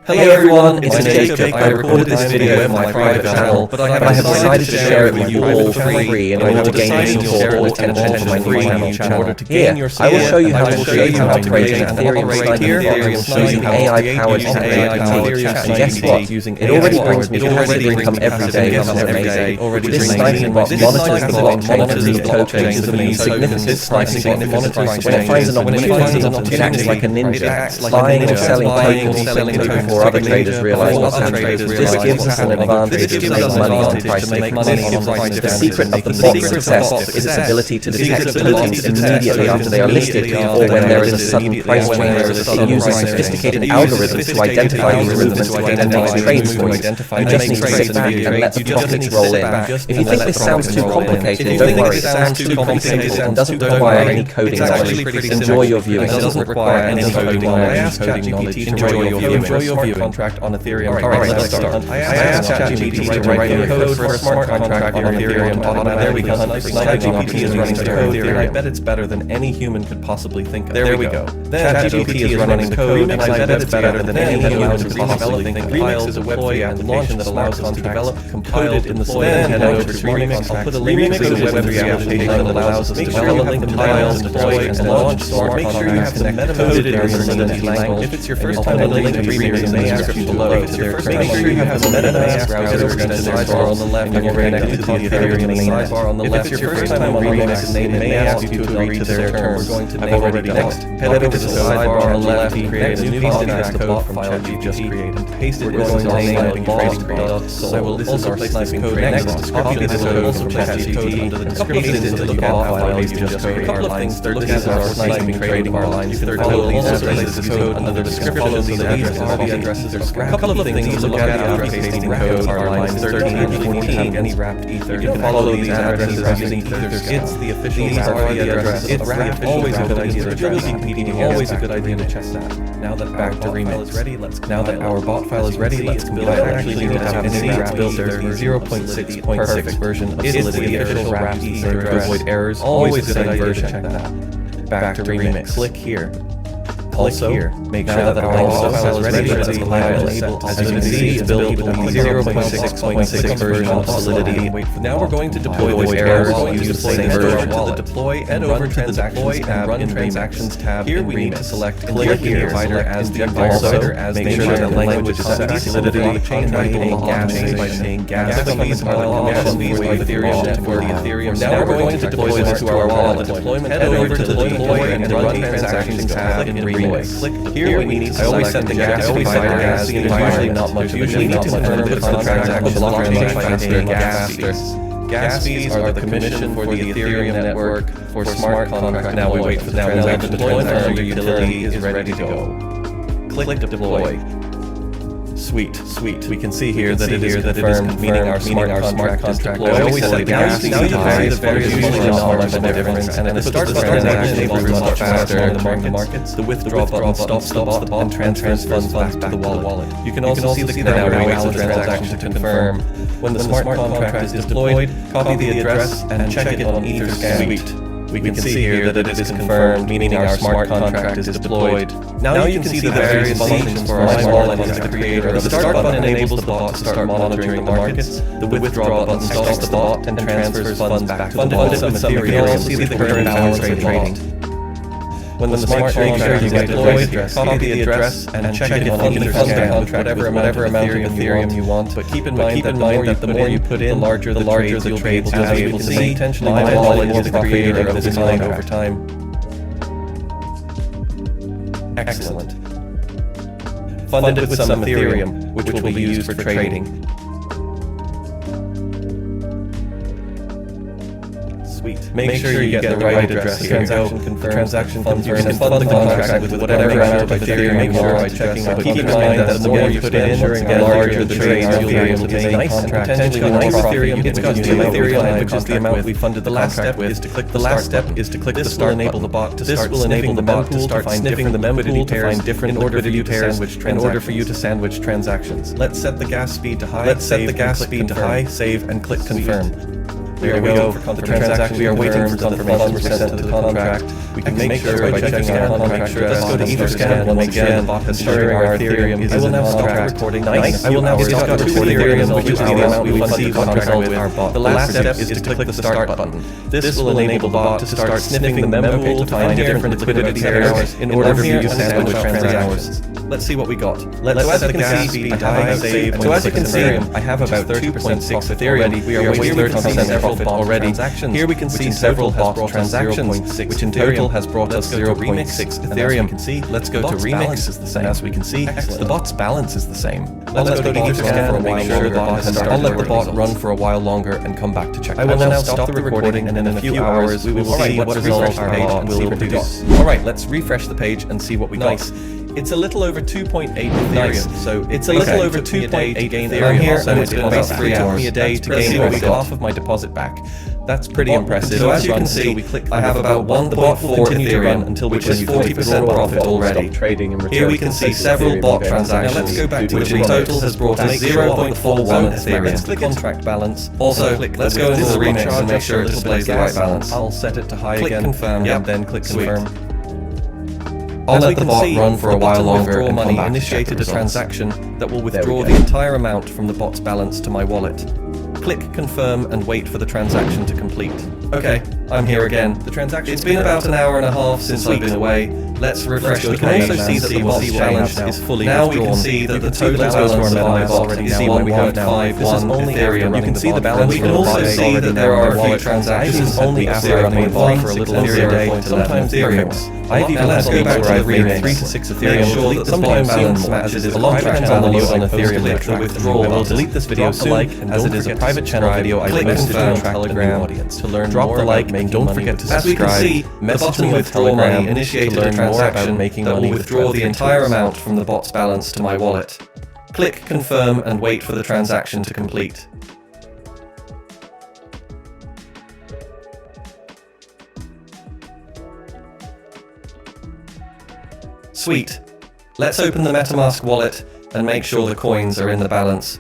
Hello everyone, it's Jacob. I recorded this video in my private channel, but I have decided to share it with you all for free in order to gain your support or attention for my new channel. Here, I will show you how to create and operate an Ethereum using AI-powered GPT. And guess what? It already brings me passive income every day, which is amazing. This sniping bot monitors the blockchain and new tokens with a significant sniping bot. When it finds an opportunity, it acts like a ninja, buying or selling tokens before other traders realize what's happening. This gives us an advantage to make money on prices. The secret of the bot's success is its ability to detect tokens immediately after they are listed or when there is a sudden price change. It uses sophisticated algorithms to identify these movements and makes trades for you. You just need to sit back and let the profits roll in. If you think this sounds too complicated, don't worry, it sounds too simple and doesn't require any coding knowledge. Enjoy your viewing. It doesn't require any coding knowledge. Enjoy your viewing. Contract on Ethereum. Alright, let's start. I asked ChatGPT to write a code for a smart contract on Ethereum. There we go. ChatGPT is running Ethereum. I bet it's better than any human could possibly think of. There we go. Then ChatGPT is running the code, and I bet it's better than any human could possibly think of. Remix is a web application that allows us to develop, compile it in the then head over to Remix. I'll put a Remix is a web application that allows us to develop, compile, deploy, and launch smart contracts coded in the language. If it's your first time linking to Remix, description below. Make sure you have the MetaMask browser in the sidebar on the left and you're connected to the Ethereum main sidebar on the left. If it's your first time on Remix, name may ask you to agree to their terms. We're going to name already next. Head over to the sidebar on the left and create a new contract bot file you just created and paste it. We're going to name bot.sol. This is our sniping code next. Copy this code also ChatGPT under the description into the bot file you just created. Couple of things. This is our sniping trading bar lines. You can follow also this code under the description so that these are the addresses. A couple of things to look at after pasting code are lines 13 and 14, any wrapped ether. You can follow these addresses using ether. It's the official address. It's always a good idea to check that. Always a good idea to check that. Now that back to Remix. Now that our bot file is ready, let's compile it. Actually need to have any wrapped ether. The 0.6.6 version of Solidity official wrapped ether to avoid errors. Always a good idea to check that. Back to Remix. Click here. Also, make sure that our file is ready for the compile. As you can see, it's built with the 0.6.6 version of Solidity. Now we're going to deploy the errors. Use the same version. To the deploy and over to the deploy and run transactions tab. Here we need to select click here provider as the provider. Make sure that the language is set to Solidity. Chain by saying gas fees are commissions for the Ethereum network. Now we're going to deploy this to our wallet. Head over to the deploy and run transactions tab in Remix. Click here we need to always set the gas fee as usually not much. Usually need to confirm the contract of blockchain by saying gas fees. Gas fees are the commission for the Ethereum network for smart contract. Now we wait for the deployment of your utility is ready to go. Click deploy. Sweet. We can see here that it is confirmed, meaning our smart contract deploy. I always set the gas fee to high, the various usually not much of a difference, and it starts the transaction much faster in the markets. The withdraw button stops the bot and transfers funds back to the wallet. You can also see the now waits the transaction to confirm. When the smart contract is deployed, copy the address and check it on Etherscan. We can see here that it is confirmed, meaning our smart contract is deployed. Now you can see the various functions for our wallet as the creator. The start button enables the bot to start monitoring the markets. The withdraw button stops the bot and transfers funds back to the wallet. You can also see the current balance of trading. When the smart contract is deployed, copy the address and check it on Etherscan, whatever amount of Ethereum you want. But keep in mind that the more you put in, the larger the trades you'll be able to see. Intentionally, my wallet is the creator of this nine over time. Excellent. Funded with some Ethereum, which will be used for trading. Make sure you get the right address here. The transaction confirmed and fund the contract with whatever amount of Ethereum you want by checking. But keep in mind that the more you put in, the larger the trade you'll be able to make nice and potentially more Ethereum. It's got 2 Ethereum, which is the amount we funded the last step is to click the last step is to click the start enable the bot to start sniffing the mem pool to find sniffing the mempool to find different liquidity pairs in order for you to sandwich transactions. Let's set the gas speed to high. Save and click confirm. There we go. For the transaction, we are waiting for confirmation to be sent to the contract. We can make sure by checking our contract address. Let's go to Etherscan and once again, the bot has sharing our Ethereum is in the contract. Nice. I will now stop the Ethereum, which is the amount we fund the contract with our bot. The last step is to click the start button. This will enable the bot to start sniffing the mempool to find different liquidity pairs in order for you to sandwich transactions. Let's see what we got. Let's set the gas speed to high save. So as you can see, I have about 2.6 Ethereum. We are waiting for several profit transactions. Here we can see several bot transactions, which in total has brought us 0.6 Ethereum. Let's go to Remix. Is the same. As we can see, the bot's balance is the same. Let's go to Etherscan and make sure the bot has started. I'll let the bot run for a while longer and come back to check. I will now stop the recording, and in a few hours we will see what results our page and we'll produce. Alright, let's refresh the page and see what we got. It's a little over 2.8 Ethereum, so it's a little over 2.8 Ethereum. I'm here, and it's been about 3 hours me a day to gain half of my deposit back. That's pretty impressive. So as you can see, I have about 1.4 Ethereum, which is 40% profit already. Here we can see several bot transactions, let's go back to which in total has brought us 0.41 Ethereum. Let's click contract balance. Also, let's go into the remix and make sure it displays the right balance. I'll set it to high again. Click confirm, and then click confirm. I'll let the bot run for a while longer and money initiated a transaction that will withdraw the entire amount from the bot's balance to my wallet. Click confirm and wait for the transaction to complete. Okay, I'm here again. It's been about an hour and a half since I've been away. Let's refresh the page and see that the bot's balance is fully withdrawn. Now we can see that the total balance of my bot is 1.51 Ethereum. You can see the balance. We can also see that there are a few transactions only after running the bot for a little over a day, sometimes Ethereum. I've even had to go back to the remix 3 to 6 Ethereum, sure that sometimes balance as it is a long depends on the load on Ethereum to withdrawal. I will delete this video soon, as it is a private channel video I posted to attract a new audience. To learn drop the like and don't forget to subscribe. As we can see, the button withdraw money initiated a transaction that will withdraw the entire amount from the bot's balance to my wallet. Click confirm and wait for the transaction to complete. Sweet. Let's open the MetaMask wallet and make sure the coins are in the balance.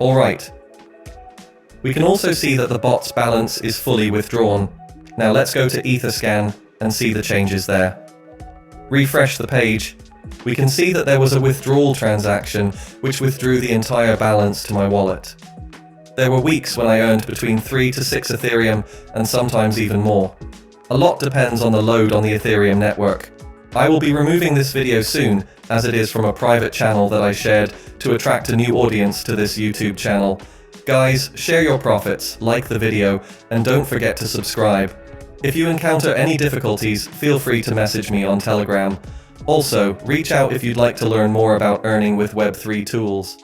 Alright. We can also see that the bot's balance is fully withdrawn. Now let's go to Etherscan and see the changes there. Refresh the page. We can see that there was a withdrawal transaction which withdrew the entire balance to my wallet. There were weeks when I earned between 3 to 6 Ethereum and sometimes even more. A lot depends on the load on the Ethereum network. I will be removing this video soon, as it is from a private channel that I shared to attract a new audience to this YouTube channel. Guys, share your profits, like the video, and don't forget to subscribe. If you encounter any difficulties, feel free to message me on Telegram. Also, reach out if you'd like to learn more about earning with Web3 tools.